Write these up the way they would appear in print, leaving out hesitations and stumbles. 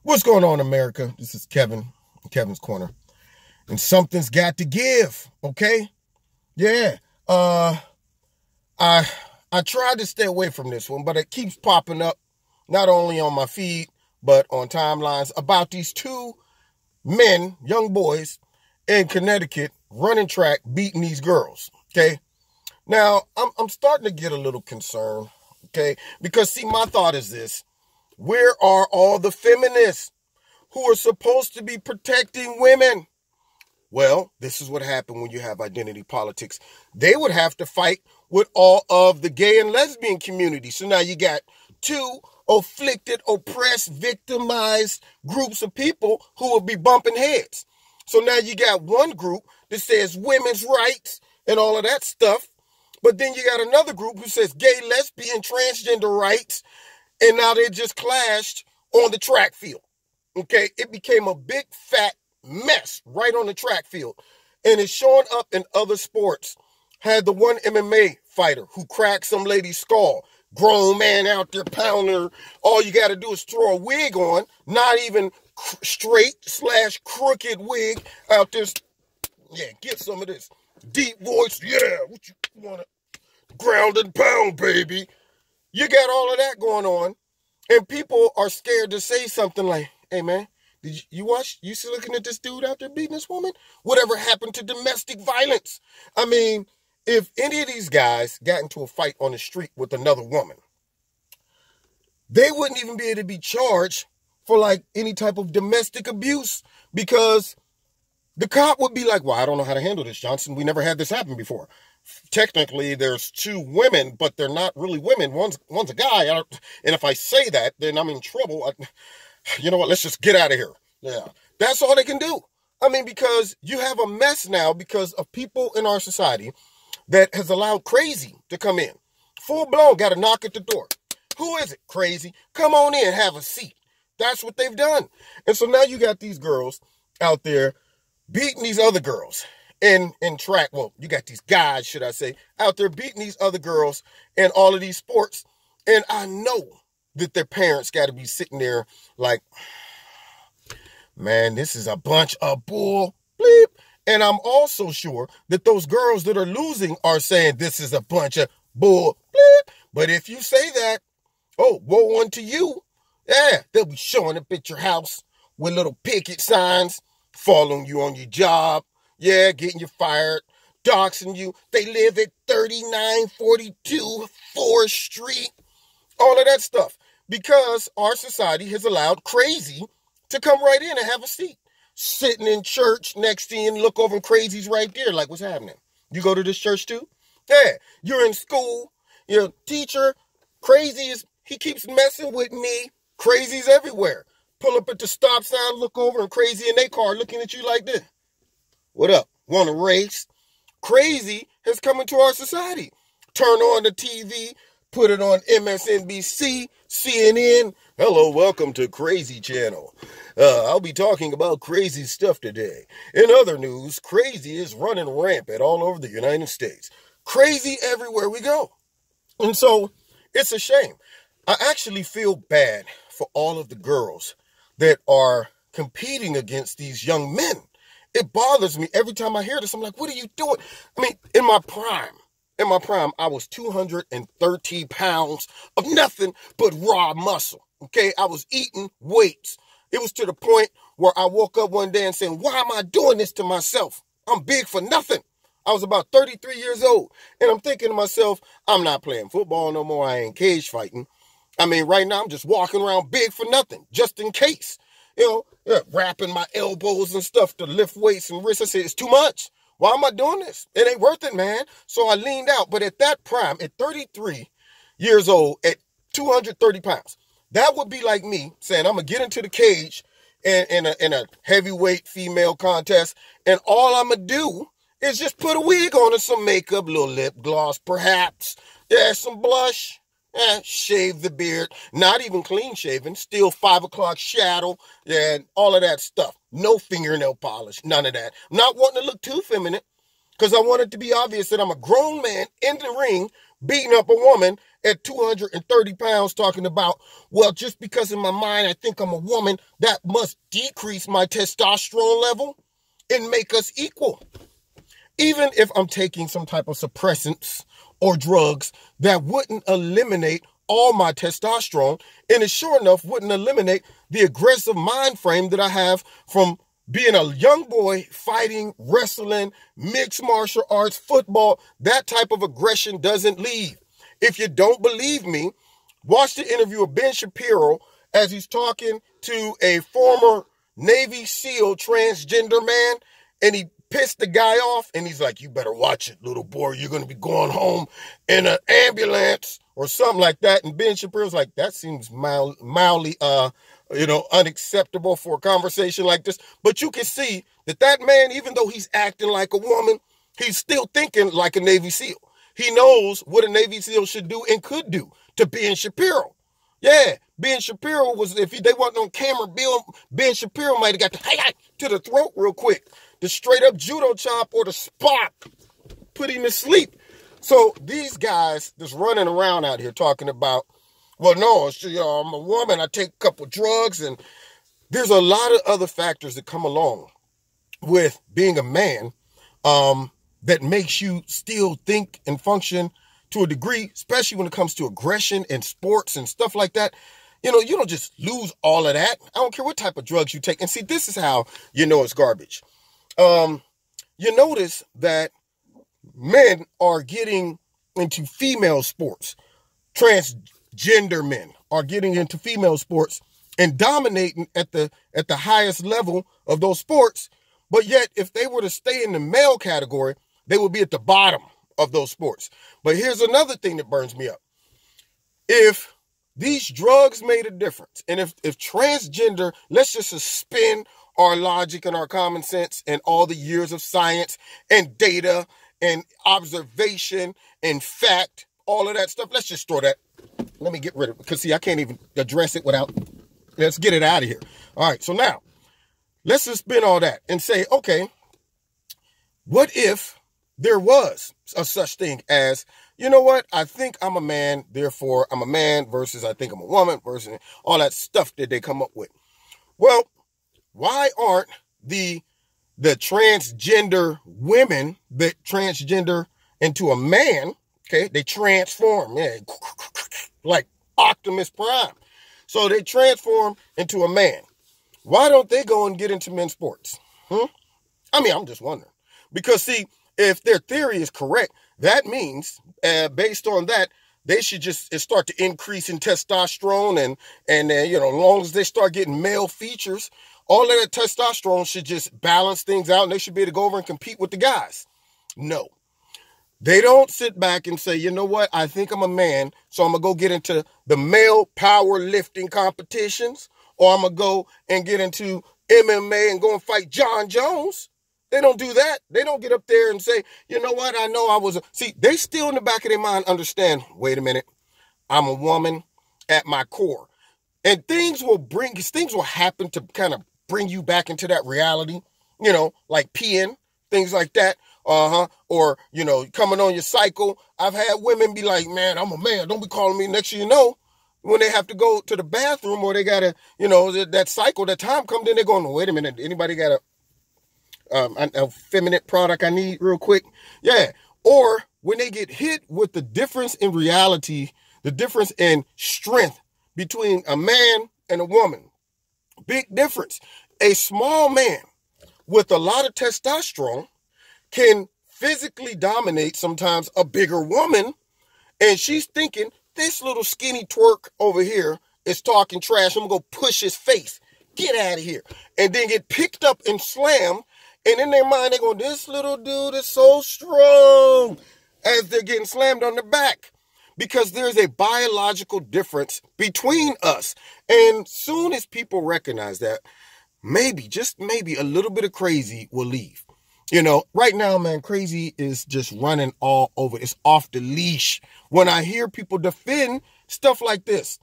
What's going on, America? This is Kevin, Kevin's Corner. And something's got to give, okay? Yeah. I tried to stay away from this one, but it keeps popping up, not only on my feed, but on timelines, about these two men, young boys, in Connecticut, running track, beating these girls, okay? Now, I'm starting to get a little concerned, okay? Because, see, my thought is this. Where are all the feminists who are supposed to be protecting women? Well, this is what happened when you have identity politics. They would have to fight with all of the gay and lesbian community. So now you got two afflicted, oppressed, victimized groups of people who will be bumping heads. So now you got one group that says women's rights and all of that stuff. But then you got another group who says gay, lesbian, transgender rights. And now they just clashed on the track field. Okay, it became a big fat mess right on the track field. And it's showing up in other sports. Had the one MMA fighter who cracked some lady's skull. Grown man out there pounding her. All you got to do is throw a wig on. Not even straight / crooked wig out there. Yeah, get some of this. Deep voice. Yeah, what you want to ground and pound, baby. You got all of that going on. And people are scared to say something like, hey, man, did you watch? You still looking at this dude out there beating this woman? Whatever happened to domestic violence? I mean, if any of these guys got into a fight on the street with another woman, they wouldn't even be able to be charged for like any type of domestic abuse because the cop would be like, well, I don't know how to handle this, Johnson. We never had this happen before. Technically, there's two women, but they're not really women. One's a guy. And if I say that, then I'm in trouble. You know what? Let's just get out of here. Yeah, that's all they can do. I mean, because you have a mess now because of people in our society that has allowed crazy to come in. Full blown, got to knock at the door. Who is it? Crazy. Come on in, have a seat. That's what they've done. And so now you got these girls out there beating these other girls in track. Well, you got these guys, should I say, out there beating these other girls in all of these sports. And I know that their parents got to be sitting there like, man, this is a bunch of bull bleep. And I'm also sure that those girls that are losing are saying this is a bunch of bull bleep. But if you say that, oh, woe unto you. Yeah, they'll be showing up at your house with little picket signs, following you on your job. Yeah, getting you fired, doxing you. They live at 3942 4th Street. All of that stuff. Because our society has allowed crazy to come right in and have a seat. Sitting in church next to you and look over and crazy's right there. Like, what's happening? You go to this church too? Yeah. You're in school. Your teacher, he keeps messing with me. Crazy's everywhere. Pull up at the stop sign, look over, and crazy in their car looking at you like this. What up? Want to race? Crazy has come into our society. Turn on the TV, put it on MSNBC, CNN. Hello, welcome to Crazy Channel. I'll be talking about crazy stuff today. In other news, crazy is running rampant all over the United States. Crazy everywhere we go. And so it's a shame. I actually feel bad for all of the girls that are competing against these young men. It bothers me every time I hear this. I'm like, what are you doing? I mean, in my prime, I was 213 pounds of nothing but raw muscle. Okay, I was eating weights. It was to the point where I woke up one day and said, why am I doing this to myself? I'm big for nothing. I was about 33 years old. And I'm thinking to myself, I'm not playing football no more. I ain't cage fighting. I mean, right now I'm just walking around big for nothing, just in case. You know, wrapping my elbows and stuff to lift weights and wrists. I said, it's too much. Why am I doing this? It ain't worth it, man. So I leaned out. But at that prime, at 33 years old, at 230 pounds, that would be like me saying, I'm going to get into the cage in a heavyweight female contest. And all I'm going to do is just put a wig on and some makeup, little lip gloss, perhaps. Yeah, some blush. Shave the beard, not even clean shaven, still 5 o'clock shadow, and all of that stuff. No fingernail polish, none of that. I'm not wanting to look too feminine because I want it to be obvious that I'm a grown man in the ring beating up a woman at 230 pounds talking about, well, just because in my mind I think I'm a woman, that must decrease my testosterone level and make us equal. Even if I'm taking some type of suppressants or drugs that wouldn't eliminate all my testosterone, and it sure enough wouldn't eliminate the aggressive mind frame that I have from being a young boy fighting, wrestling, mixed martial arts, football. That type of aggression doesn't leave. If you don't believe me, watch the interview of Ben Shapiro as he's talking to a former Navy SEAL transgender man, and he pissed the guy off, and he's like, you better watch it, little boy. You're going to be going home in an ambulance or something like that. And Ben Shapiro's like, that seems mildly, unacceptable for a conversation like this. But you can see that man, even though he's acting like a woman, he's still thinking like a Navy SEAL. He knows what a Navy SEAL should do and could do to Ben Shapiro. Yeah, Ben Shapiro was, if they wasn't on camera, Ben Shapiro might have got to the throat real quick. The straight up judo chop or the spot, put him to sleep. So these guys just running around out here talking about, well, no, I'm a woman, I take a couple drugs, and there's a lot of other factors that come along with being a man that makes you still think and function to a degree, especially when it comes to aggression and sports and stuff like that. You don't just lose all of that. I don't care what type of drugs you take. And see, this is how you know it's garbage. You notice that men are getting into female sports. Transgender men are getting into female sports and dominating at the highest level of those sports. But yet, if they were to stay in the male category, they would be at the bottom of those sports. But here's another thing that burns me up. If these drugs made a difference, and if transgender, let's just suspend our logic and our common sense and all the years of science and data and observation and fact, all of that stuff. Let's just throw that. Let me get rid of it, because see, I can't even address it without, let's get it out of here. All right, so now let's suspend all that and say, okay, what if there was a such thing as, you know what, I think I'm a man, therefore I'm a man, versus I think I'm a woman, versus all that stuff that they come up with. Well, why aren't the transgender women that transgender into a man, okay, they transform, yeah, like Optimus Prime. So they transform into a man. Why don't they go and get into men's sports? I mean, I'm just wondering. Because see, if their theory is correct, that means, based on that, they should just start to increase in testosterone, and as long as they start getting male features, all of that testosterone should just balance things out, and they should be able to go over and compete with the guys. No. They don't sit back and say, you know what, I think I'm a man, so I'm going to go get into the male powerlifting competitions, or I'm going to go and get into MMA and go and fight John Jones. They don't do that. They don't get up there and say, you know what, I know I was see, they still in the back of their mind understand, wait a minute, I'm a woman at my core. And things will happen to kind of bring you back into that reality, like peeing, things like that. Or, coming on your cycle. I've had women be like, man, I'm a man. Don't be calling me. Next thing you know, when they have to go to the bathroom or they got to, that cycle, that time comes in, they're going, wait a minute, anybody got a feminine product I need real quick? Yeah. Or when they get hit with the difference in reality, the difference in strength between a man and a woman. Big difference. A small man with a lot of testosterone can physically dominate sometimes a bigger woman, and she's thinking, this little skinny twerk over here is talking trash. I'm going to push his face. Get out of here. And then get picked up and slammed, and in their mind, they're going, this little dude is so strong, as they're getting slammed on the back. Because there's a biological difference between us. And soon as people recognize that, maybe, just maybe, a little bit of crazy will leave. Right now, man, crazy is just running all over. It's off the leash. When I hear people defend stuff like this,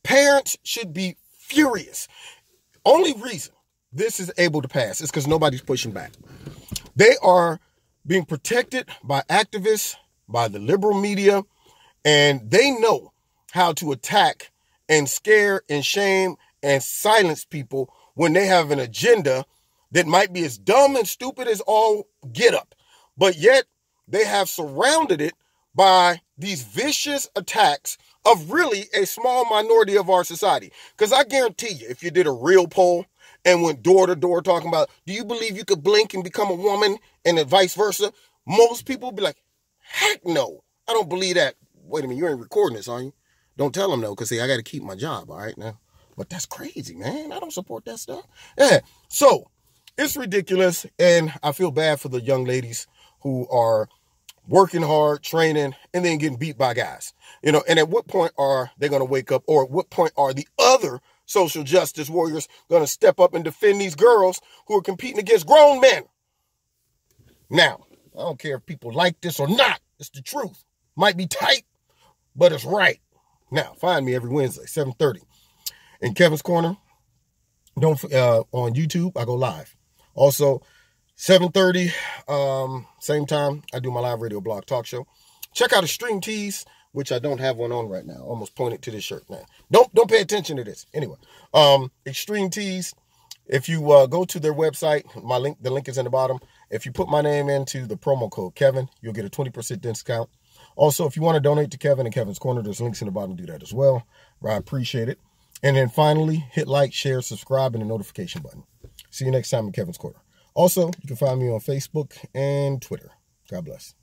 parents should be furious. Only reason this is able to pass is because nobody's pushing back. They are being protected by activists, by the liberal media, And they know how to attack and scare and shame and silence people when they have an agenda that might be as dumb and stupid as all get up. But yet they have surrounded it by these vicious attacks of really a small minority of our society. Because I guarantee you, if you did a real poll and went door to door talking about, do you believe you could blink and become a woman, and then vice versa, most people would be like, heck no, I don't believe that. Wait a minute, you ain't recording this, are you? Don't tell them no, because see, I got to keep my job, all right, now. But that's crazy, man. I don't support that stuff. Yeah, so it's ridiculous, and I feel bad for the young ladies who are working hard, training, and then getting beat by guys. And at what point are they going to wake up, or at what point are the other social justice warriors going to step up and defend these girls who are competing against grown men? Now, I don't care if people like this or not. It's the truth. Might be tight, but it's right. Now, find me every Wednesday, 7:30 in Kevin's Corner. On YouTube, I go live. Also, 7:30, same time, I do my live radio blog talk show. Check out Extreme Tees, which I don't have one on right now. Almost pointed to this shirt now. Don't pay attention to this. Anyway, Extreme Tees. If you go to their website, the link is in the bottom. If you put my name into the promo code Kevin, you'll get a 20% discount. Also, if you want to donate to Kevin and Kevin's Corner, there's links in the bottom to do that as well. I appreciate it. And then finally, hit like, share, subscribe, and the notification button. See you next time in Kevin's Corner. Also, you can find me on Facebook and Twitter. God bless.